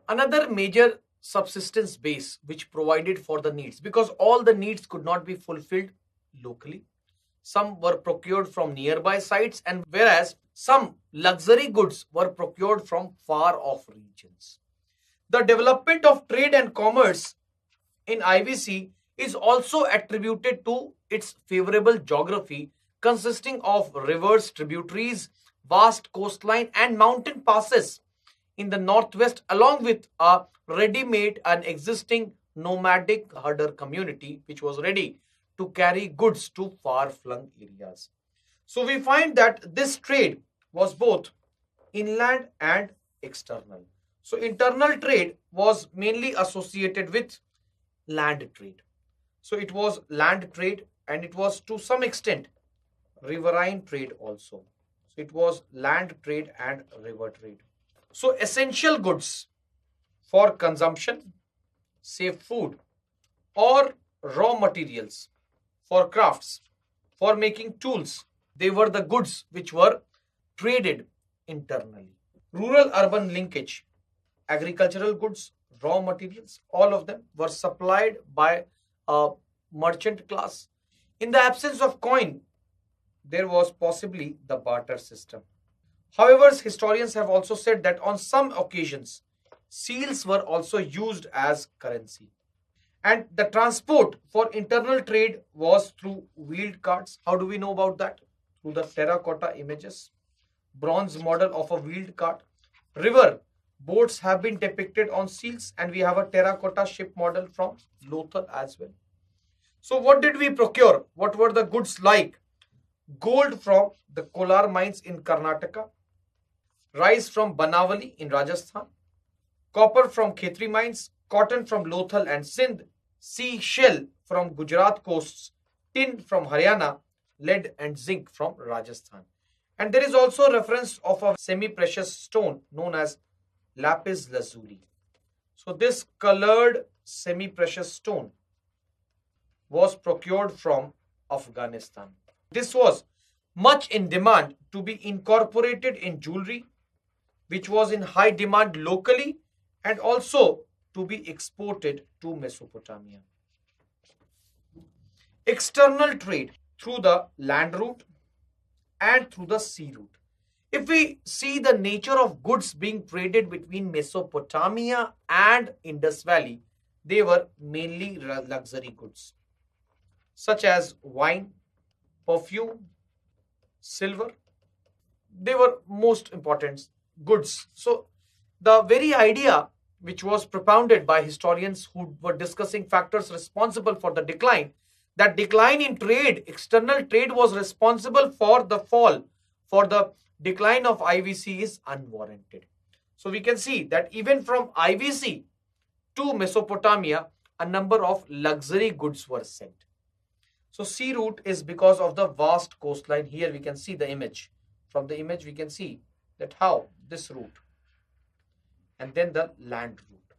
Another major subsistence base which provided for the needs, because all the needs could not be fulfilled locally. Some were procured from nearby sites, and whereas some luxury goods were procured from far off regions. The development of trade and commerce in IVC is also attributed to its favorable geography, consisting of rivers, tributaries, vast coastline, and mountain passes in the northwest, along with a ready made and existing nomadic herder community which was ready to carry goods to far flung areas. So we find that this trade was both inland and external. So internal trade was mainly associated with land trade. So it was land trade, and it was to some extent riverine trade also. So it was land trade and river trade. So essential goods for consumption, say food, or raw materials for crafts, for making tools, they were the goods which were traded internally. Rural urban linkage, agricultural goods, raw materials, all of them were supplied by a merchant class. In the absence of coin, there was possibly the barter system. However, historians have also said that on some occasions, seals were also used as currency. And the transport for internal trade was through wheeled carts. How do we know about that? Through the terracotta images, bronze model of a wheeled cart. River boats have been depicted on seals, and we have a terracotta ship model from Lothal as well. So what did we procure? What were the goods like? Gold from the Kolar mines in Karnataka, rice from Banawali in Rajasthan, copper from Khetri mines, cotton from Lothal and Sindh, seashell from Gujarat coasts, tin from Haryana, lead and zinc from Rajasthan. And there is also reference of a semi-precious stone known as lapis lazuli. So this colored semi-precious stone was procured from Afghanistan. This was much in demand to be incorporated in jewelry, which was in high demand locally, and also to be exported to Mesopotamia. External trade through the land route and through the sea route. If we see the nature of goods being traded between Mesopotamia and Indus Valley, they were mainly luxury goods, such as wine, perfume, silver. They were most important goods. So the very idea which was propounded by historians who were discussing factors responsible for the decline, that decline in trade, external trade was responsible for the fall, for the decline of IVC is unwarranted. So we can see that even from IVC to Mesopotamia, a number of luxury goods were sent. So sea route is because of the vast coastline. Here we can see the image. From the image we can see that how this route, and then the land route.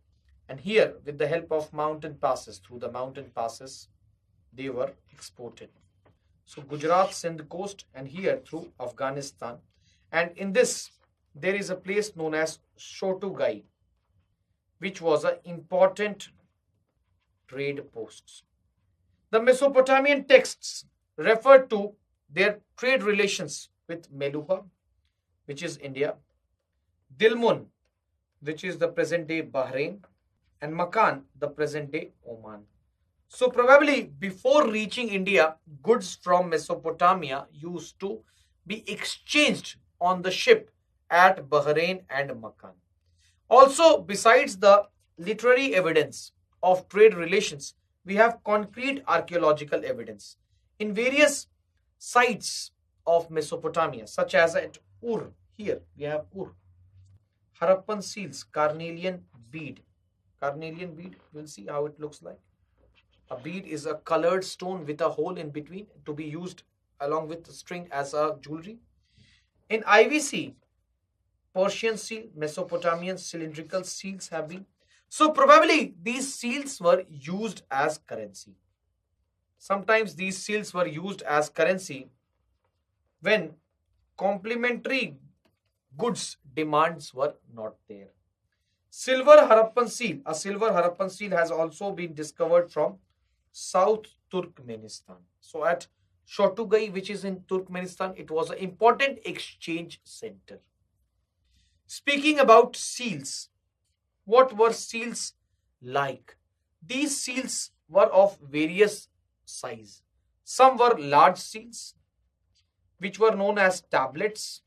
And here with the help of mountain passes, through the mountain passes, they were exported. So Gujarat, Sindh coast, and here through Afghanistan. And in this, there is a place known as Shotugai, which was an important trade post. The Mesopotamian texts refer to their trade relations with Meluha, which is India, Dilmun, which is the present day Bahrain, and Makan, the present day Oman. So probably before reaching India, goods from Mesopotamia used to be exchanged on the ship at Bahrain and Makan. Also, besides the literary evidence of trade relations, we have concrete archaeological evidence in various sites of Mesopotamia, such as at Ur. Here we have Ur. Harappan seals, carnelian bead. Carnelian bead, we'll see how it looks like. A bead is a colored stone with a hole in between to be used along with the string as a jewelry. In IVC, Persian seal, Mesopotamian cylindrical seals have been. So probably these seals were used as currency. Sometimes these seals were used as currency when complementary goods demands were not there. Silver Harappan seal. A silver Harappan seal has also been discovered from South Turkmenistan. So at Shotugai, which is in Turkmenistan, it was an important exchange center. Speaking about seals, what were seals like? These seals were of various size. Some were large seals, which were known as tablets.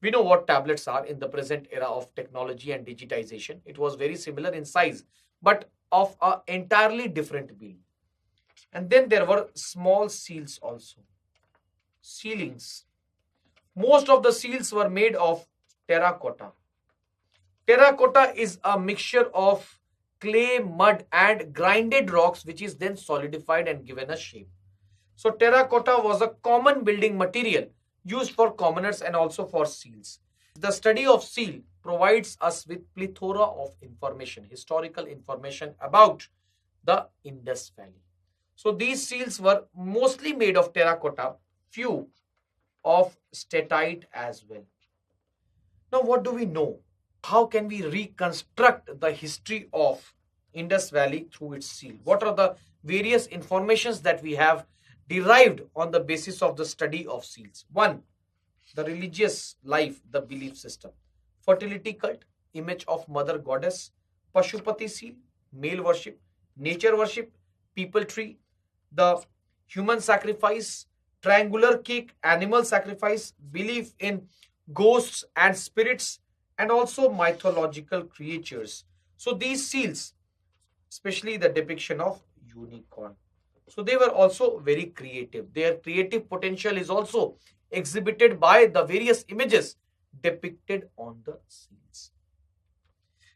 We know what tablets are in the present era of technology and digitization. It was very similar in size, but of an entirely different build. And then there were small seals also. Sealings. Most of the seals were made of terracotta. Terracotta is a mixture of clay, mud, and grinded rocks, which is then solidified and given a shape. So terracotta was a common building material used for commoners and also for seals. The study of seal provides us with plethora of information, historical information about the Indus Valley. So these seals were mostly made of terracotta, few of statite as well. Now what do we know? How can we reconstruct the history of Indus Valley through its seal? What are the various informations that we have derived on the basis of the study of seals? One, the religious life, the belief system. Fertility cult, image of mother goddess, Pashupati seal, male worship, nature worship, people tree, the human sacrifice, triangular cake, animal sacrifice, belief in ghosts and spirits, and also mythological creatures. So these seals, especially the depiction of unicorn. So they were also very creative. Their creative potential is also exhibited by the various images depicted on the seals.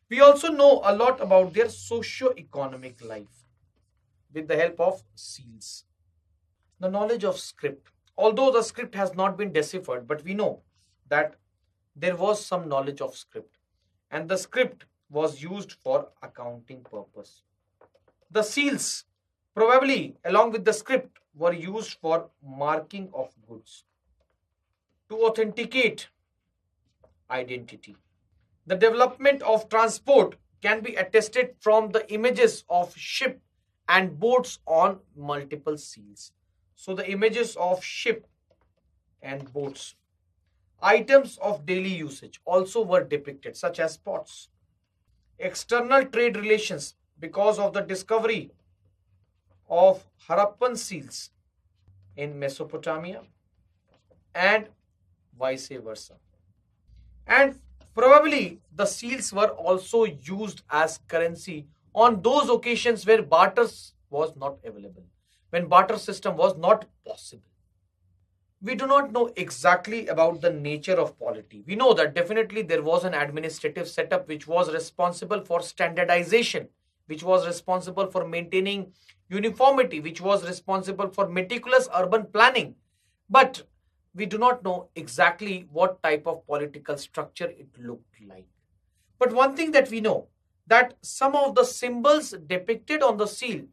We also know a lot about their socio-economic life with the help of seals. The knowledge of script. Although the script has not been deciphered, but we know that there was some knowledge of script, and the script was used for accounting purpose. The seals, probably along with the script, were used for marking of goods to authenticate identity. The development of transport can be attested from the images of ship and boats on multiple seals. So the images of ship and boats. Items of daily usage also were depicted, such as pots. External trade relations, because of the discovery of Harappan seals in Mesopotamia and vice versa. And probably the seals were also used as currency on those occasions where barter was not available, when barter system was not possible. We do not know exactly about the nature of polity. We know that definitely there was an administrative setup which was responsible for standardization, which was responsible for maintaining uniformity, which was responsible for meticulous urban planning. But we do not know exactly what type of political structure it looked like. But one thing that we know, that some of the symbols depicted on the seal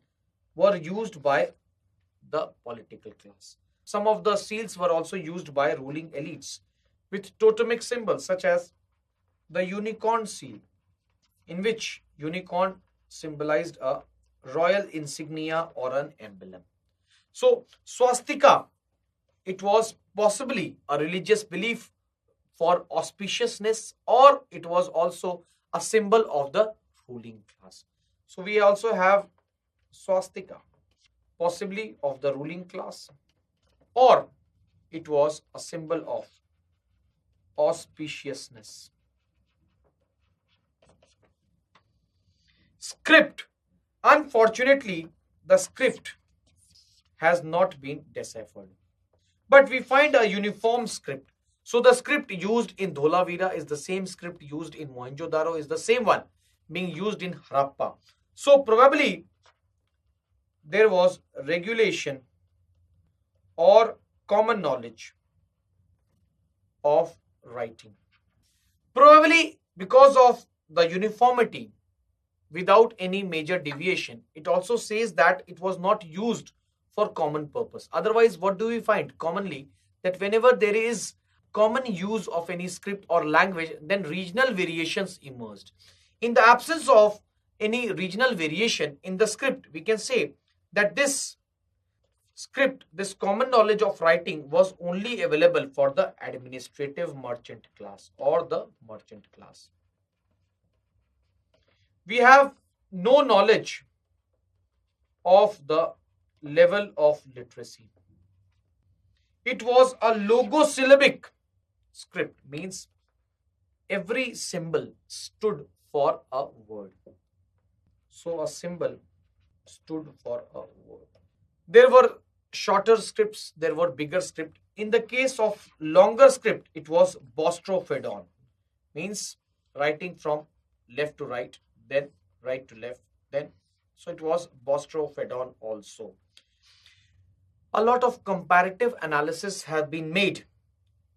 were used by the political class. Some of the seals were also used by ruling elites with totemic symbols such as the unicorn seal, in which unicorn symbolized a royal insignia or an emblem. So swastika, it was possibly a religious belief for auspiciousness, or it was also a symbol of the ruling class. So we also have swastika, possibly of the ruling class, or it was a symbol of auspiciousness. Script. Unfortunately, the script has not been deciphered. But we find a uniform script. So the script used in Dholavira is the same script used in Mohenjo-daro, is the same one being used in Harappa. So probably there was regulation or common knowledge of writing. Probably because of the uniformity without any major deviation, it also says that it was not used for common purpose. Otherwise, what do we find commonly? That whenever there is common use of any script or language, then regional variations emerged. In the absence of any regional variation in the script, we can say that this script, this common knowledge of writing was only available for the administrative merchant class or the merchant class. We have no knowledge of the level of literacy. It was a logosyllabic script, means every symbol stood for a word. So a symbol stood for a word. There were shorter scripts, there were bigger script. In the case of longer script, it was bostrophodon, means writing from left to right, then right to left, then so it was bostrophodon also. A lot of comparative analysis have been made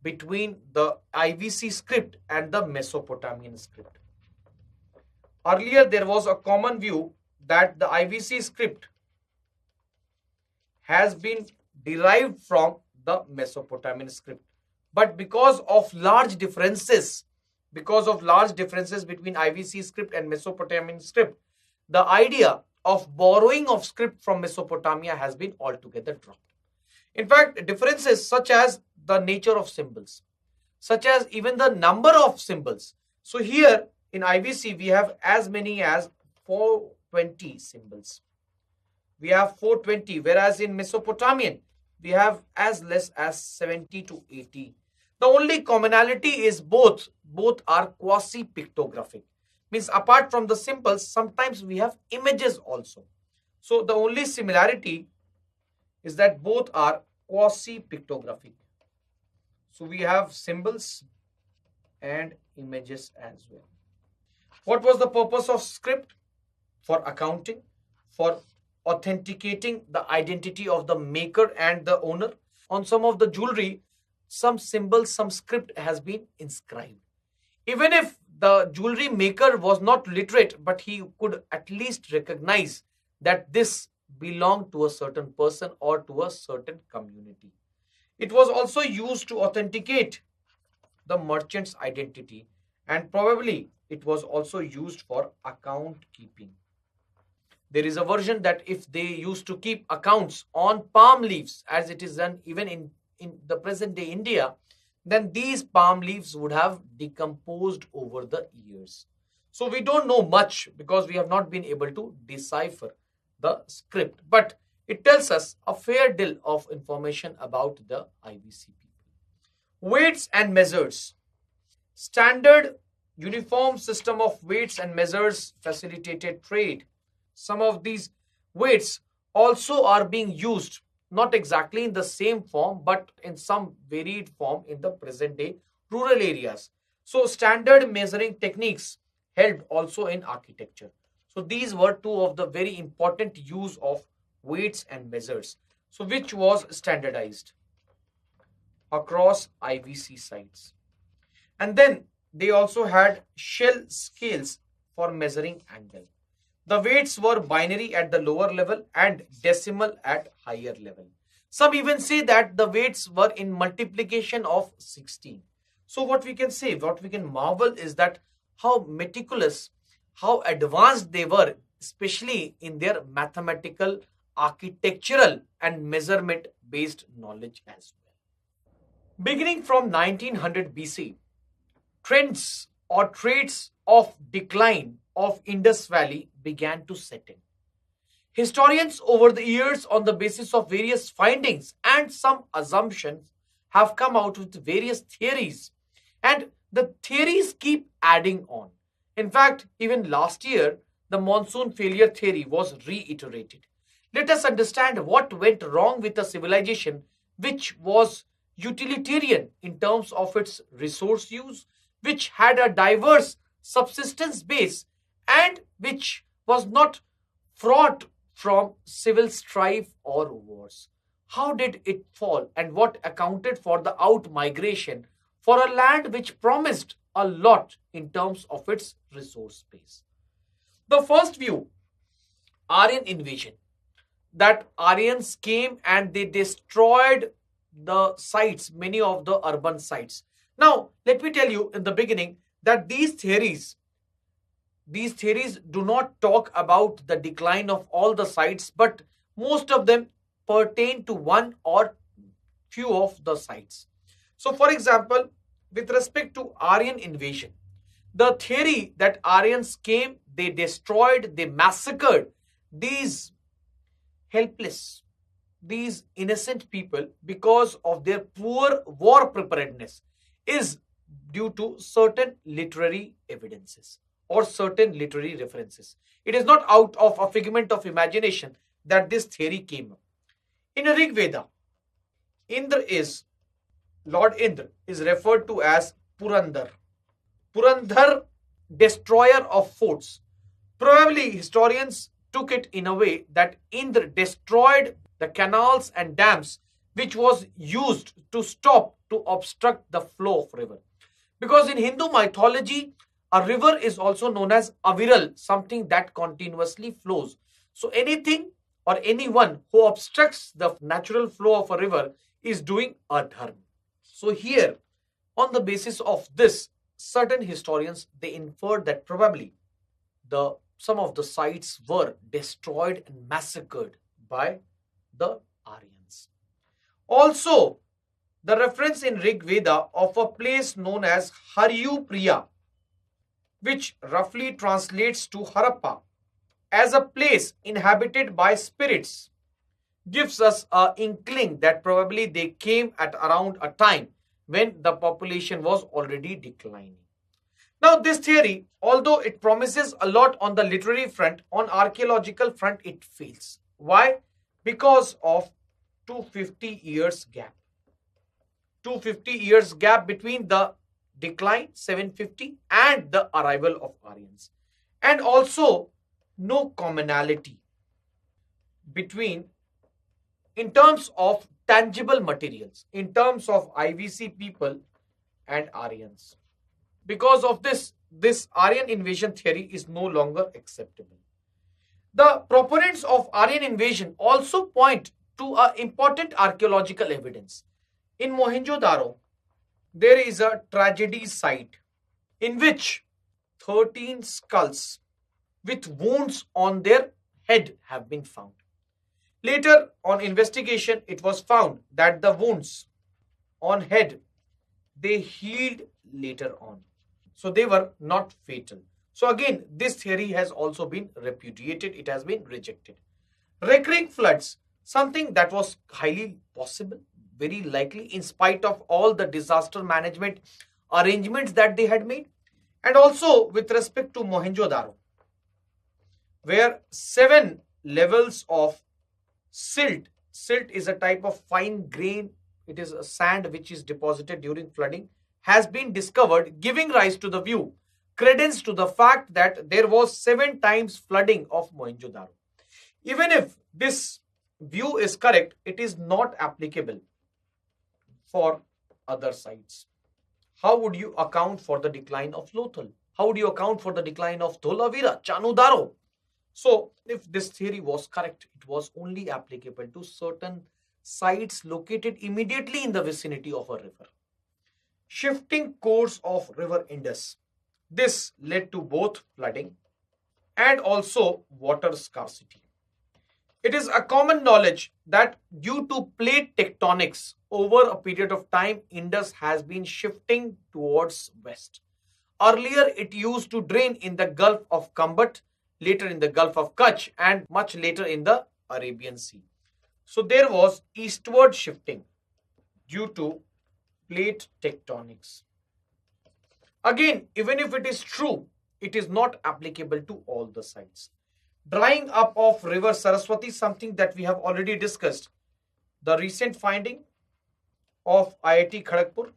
between the IVC script and the Mesopotamian script. Earlier, there was a common view that the IVC script has been derived from the Mesopotamian script. But because of large differences between IVC script and Mesopotamian script, the idea of borrowing of script from Mesopotamia has been altogether dropped. In fact, differences such as the nature of symbols, such as even the number of symbols. So here in IVC, we have as many as 420 symbols. We have 420, whereas in Mesopotamian, we have as less as 70 to 80. The only commonality is both are quasi-pictographic. Means apart from the symbols, sometimes we have images also. So the only similarity is that both are quasi-pictographic. So we have symbols and images as well. What was the purpose of script? For accounting, for authenticating the identity of the maker and the owner. On some of the jewelry, some symbols, some script has been inscribed. Even if the jewelry maker was not literate, but he could at least recognize that this belonged to a certain person or to a certain community. It was also used to authenticate the merchant's identity, and probably it was also used for account keeping. There is a version that if they used to keep accounts on palm leaves, as it is done even in the present day India, then these palm leaves would have decomposed over the years. So we don't know much because we have not been able to decipher the script, but it tells us a fair deal of information about the IVC people. Weights and measures. Standard uniform system of weights and measures facilitated trade. Some of these weights also are being used, not exactly in the same form, but in some varied form in the present day rural areas. So standard measuring techniques helped also in architecture. So these were two of the very important use of weights and measures. So which was standardized across IVC sites. And then they also had shell scales for measuring angle. The weights were binary at the lower level and decimal at higher level. Some even say that the weights were in multiplication of 16. So what we can say, what we can marvel is that how meticulous, how advanced they were, especially in their mathematical, architectural and measurement based knowledge as well. Beginning from 1900 BC, trends or traits of decline of Indus Valley began to set in. Historians over the years, on the basis of various findings and some assumptions, have come out with various theories, and the theories keep adding on. In fact, even last year, the monsoon failure theory was reiterated. Let us understand what went wrong with a civilization which was utilitarian in terms of its resource use, which had a diverse subsistence base, and which was not fraught from civil strife or wars. How did it fall, and what accounted for the out-migration for a land which promised a lot in terms of its resource base? The first view, Aryan invasion, that Aryans came and they destroyed the sites, many of the urban sites. Now, let me tell you in the beginning that these theories do not talk about the decline of all the sites, but most of them pertain to one or few of the sites. So, for example, with respect to Aryan invasion, the theory that Aryans came, they destroyed, they massacred these helpless, these innocent people because of their poor war preparedness is due to certain literary evidences or certain literary references. It is not out of a figment of imagination that this theory came up. In Rig Veda, Indra is Lord Indra is referred to as Purandar. Purandar, destroyer of forts. Probably historians took it in a way that Indra destroyed the canals and dams which was used to stop, to obstruct the flow of river. Because in Hindu mythology, a river is also known as aviral, something that continuously flows. So anything or anyone who obstructs the natural flow of a river is doing adharma. So here, on the basis of this, certain historians they inferred that probably the some of the sites were destroyed and massacred by the Aryans. Also, the reference in Rig Veda of a place known as Haryu Priya, which roughly translates to Harappa, as a place inhabited by spirits, gives us a inkling that probably they came at around a time when the population was already declining. Now, this theory, although it promises a lot on the literary front, on archaeological front, it fails. Why? Because of 250 years gap. 250 years gap between the decline, 750, and the arrival of Aryans. And also, no commonality between, in terms of tangible materials, in terms of IVC people and Aryans. Because of this Aryan invasion theory is no longer acceptable. The proponents of Aryan invasion also point to an important archaeological evidence. In Mohenjo-daro, there is a tragedy site in which 13 skulls with wounds on their head have been found. Later on investigation, it was found that the wounds on head, they healed later on. So they were not fatal. So again, this theory has also been repudiated. It has been rejected. Recurring floods, something that was highly possible, very likely, in spite of all the disaster management arrangements that they had made. And also with respect to Mohenjo-daro, where 7 levels of silt is a type of fine grain, it is a sand which is deposited during flooding, has been discovered, giving rise to the view, credence to the fact that there was 7 times flooding of Mohenjo-daro. Even if this view is correct, it is not applicable for other sites. How would you account for the decline of Lothal? How would you account for the decline of Dholavira, Chanudaro? So, if this theory was correct, it was only applicable to certain sites located immediately in the vicinity of a river. Shifting course of river Indus. This led to both flooding and also water scarcity. It is a common knowledge that due to plate tectonics, over a period of time, Indus has been shifting towards west. Earlier, it used to drain in the Gulf of Kambat, later in the Gulf of Kutch, and much later in the Arabian Sea. So there was eastward shifting due to plate tectonics. Again, even if it is true, it is not applicable to all the sites. Drying up of river Saraswati, something that we have already discussed. The recent finding of IIT Kharagpur.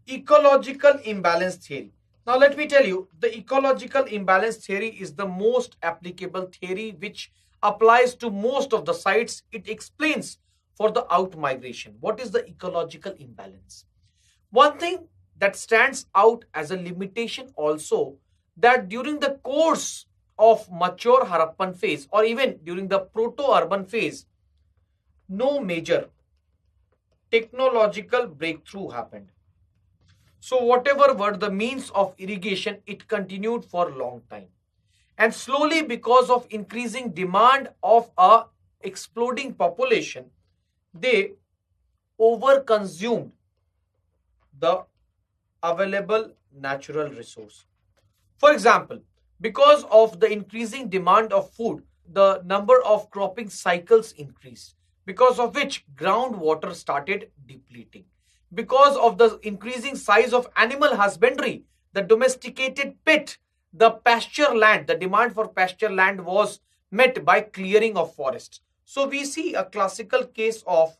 Ecological imbalance theory. Now let me tell you, the ecological imbalance theory is the most applicable theory which applies to most of the sites. It explains for the out migration. What is the ecological imbalance? One thing that stands out as a limitation also, that during the course of mature Harappan phase or even during the proto-urban phase, no major technological breakthrough happened. So whatever were the means of irrigation, it continued for a long time. And slowly, because of increasing demand of a exploding population, they overconsumed the available natural resource. For example, because of the increasing demand of food, the number of cropping cycles increased, because of which groundwater started depleting. Because of the increasing size of animal husbandry, the domesticated pit, the pasture land, the demand for pasture land was met by clearing of forests. So we see a classical case of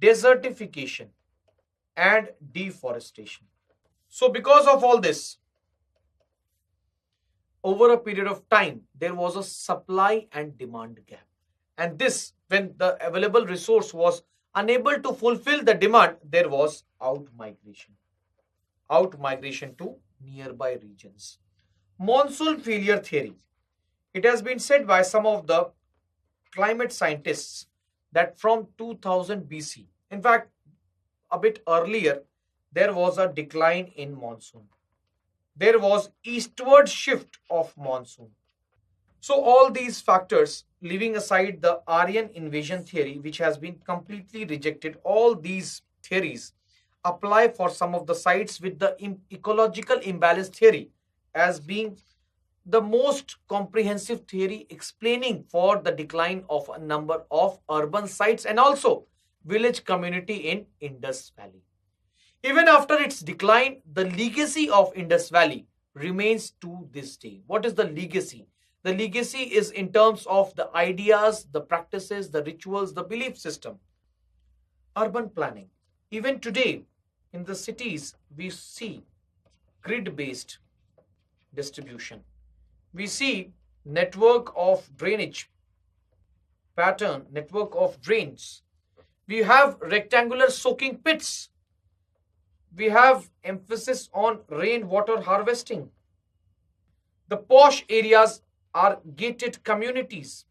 desertification and deforestation. So because of all this, over a period of time, there was a supply and demand gap. And this, when the available resource was unable to fulfill the demand, there was out migration to nearby regions. Monsoon failure theory. It has been said by some of the climate scientists that from 2000 BC, in fact, a bit earlier, there was a decline in monsoon. There was eastward shift of monsoon. So all these factors, leaving aside the Aryan invasion theory, which has been completely rejected, all these theories apply for some of the sites with the ecological imbalance theory as being the most comprehensive theory explaining for the decline of a number of urban sites and also village community in Indus Valley. Even after its decline, the legacy of Indus Valley remains to this day. What is the legacy? The legacy is in terms of the ideas, the practices, the rituals, the belief system. Urban planning. Even today, in the cities, we see grid-based distribution. We see network of drainage pattern, network of drains. We have rectangular soaking pits. We have emphasis on rainwater harvesting. The posh areas are gated communities.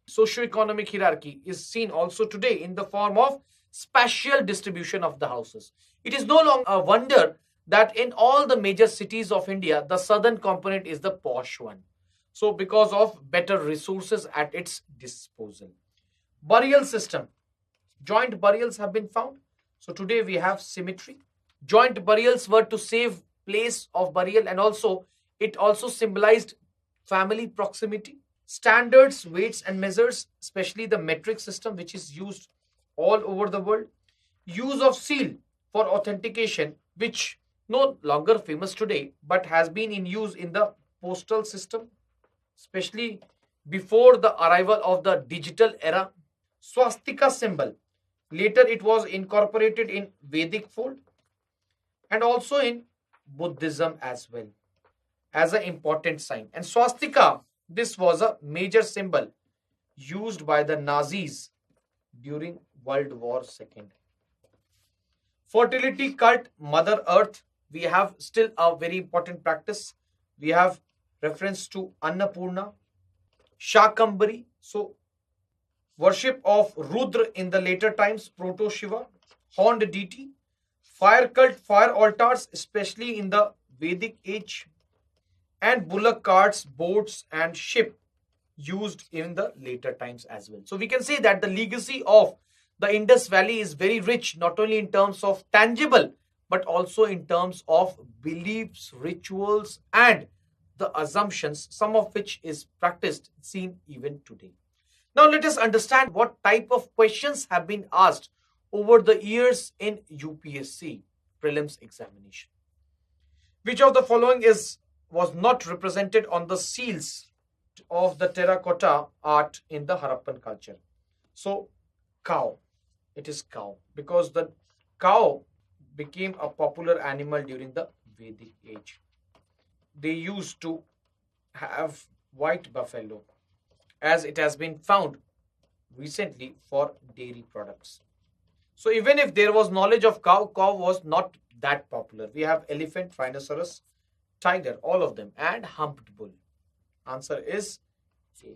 Socioeconomic hierarchy is seen also today in the form of spatial distribution of the houses. It is no longer a wonder that in all the major cities of India, the southern component is the posh one. So, because of better resources at its disposal. Burial system. Joint burials have been found. So, today we have symmetry. Joint burials were to save place of burial and also it also symbolized family proximity. Standards, weights and measures, especially the metric system which is used all over the world. Use of seal for authentication which no longer famous today but has been in use in the postal system, especially before the arrival of the digital era. Swastika symbol. Later it was incorporated in Vedic fold and also in Buddhism as well as an important sign. And swastika, this was a major symbol used by the Nazis during World War II. Fertility cult, Mother Earth. We have still a very important practice. We have reference to Annapurna, Shakambari. So, worship of Rudra in the later times, Proto Shiva, horned deity, fire cult, fire altars, especially in the Vedic age, and bullock carts, boats, and ship used in the later times as well. So we can say that the legacy of the Indus Valley is very rich, not only in terms of tangible, but also in terms of beliefs, rituals, and the assumptions, some of which is practiced, seen even today. Now let us understand what type of questions have been asked over the years in UPSC prelims examination. Which of the following was not represented on the seals of the terracotta art in the Harappan culture? So, cow. It is cow because the cow became a popular animal during the Vedic age. They used to have white buffalo as it has been found recently for dairy products. So even if there was knowledge of cow was not that popular. We have elephant, rhinoceros, tiger, all of them, and humped bull. Answer is A.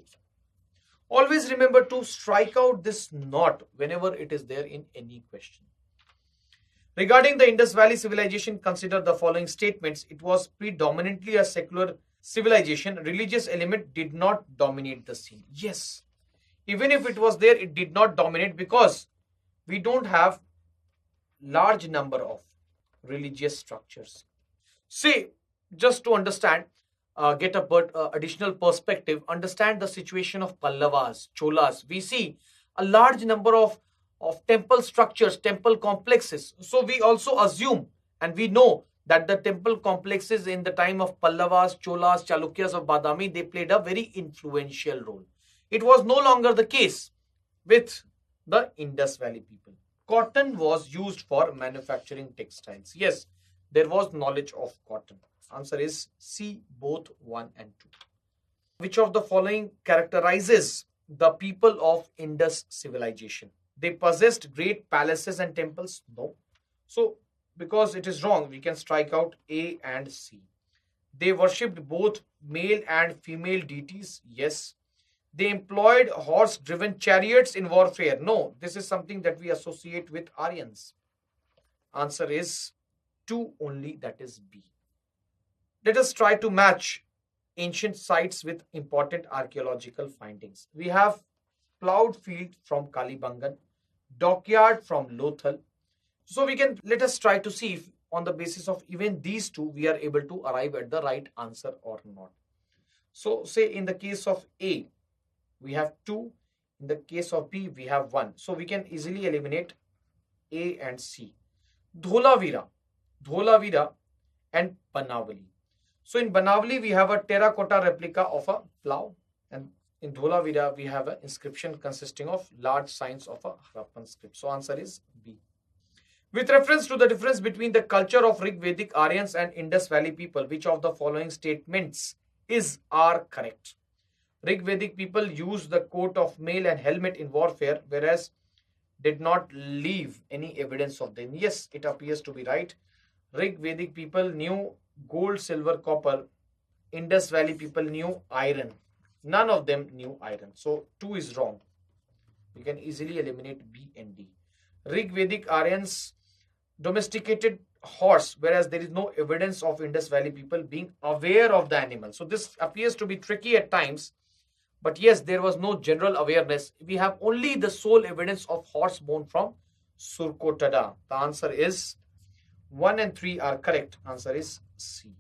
Always remember to strike out this not whenever it is there in any question. Regarding the Indus Valley civilization, consider the following statements. It was predominantly a secular civilization. Religious element did not dominate the scene. Yes, even if it was there, it did not dominate because we don't have large number of religious structures. See, just to understand, get a additional perspective, understand the situation of Pallavas, Cholas. We see a large number of temple structures, temple complexes. So we also assume and we know that the temple complexes in the time of Pallavas, Cholas, Chalukyas of Badami, they played a very influential role. It was no longer the case with the Indus Valley people. Cotton was used for manufacturing textiles. Yes, there was knowledge of cotton. Answer is C, both 1 and 2. Which of the following characterizes the people of Indus civilization? They possessed great palaces and temples? No. So, because it is wrong, we can strike out A and C. They worshipped both male and female deities? Yes. They employed horse-driven chariots in warfare? No. This is something that we associate with Aryans. Answer is 2 only, that is B. Let us try to match ancient sites with important archaeological findings. We have plowed field from Kalibangan, dockyard from Lothal. So let us try to see if on the basis of even these two we are able to arrive at the right answer or not. So say in the case of A, we have 2. In the case of B, we have 1. So we can easily eliminate A and C. Dholavira and Banavali. So in Banavali, we have a terracotta replica of a plow, and in Dholavira, we have an inscription consisting of large signs of a Harappan script. So answer is B. With reference to the difference between the culture of Rig Vedic Aryans and Indus Valley people, which of the following statements are correct? Rig Vedic people used the coat of mail and helmet in warfare, whereas did not leave any evidence of them. Yes, it appears to be right. Rig Vedic people knew gold, silver, copper. Indus Valley people knew iron. None of them knew iron. So 2 is wrong. We can easily eliminate B and D. Rig Vedic Aryans domesticated horse, whereas there is no evidence of Indus Valley people being aware of the animal. So this appears to be tricky at times. But yes, there was no general awareness. We have only the sole evidence of horse bone from Surkotada. The answer is 1 and 3 are correct. Answer is C.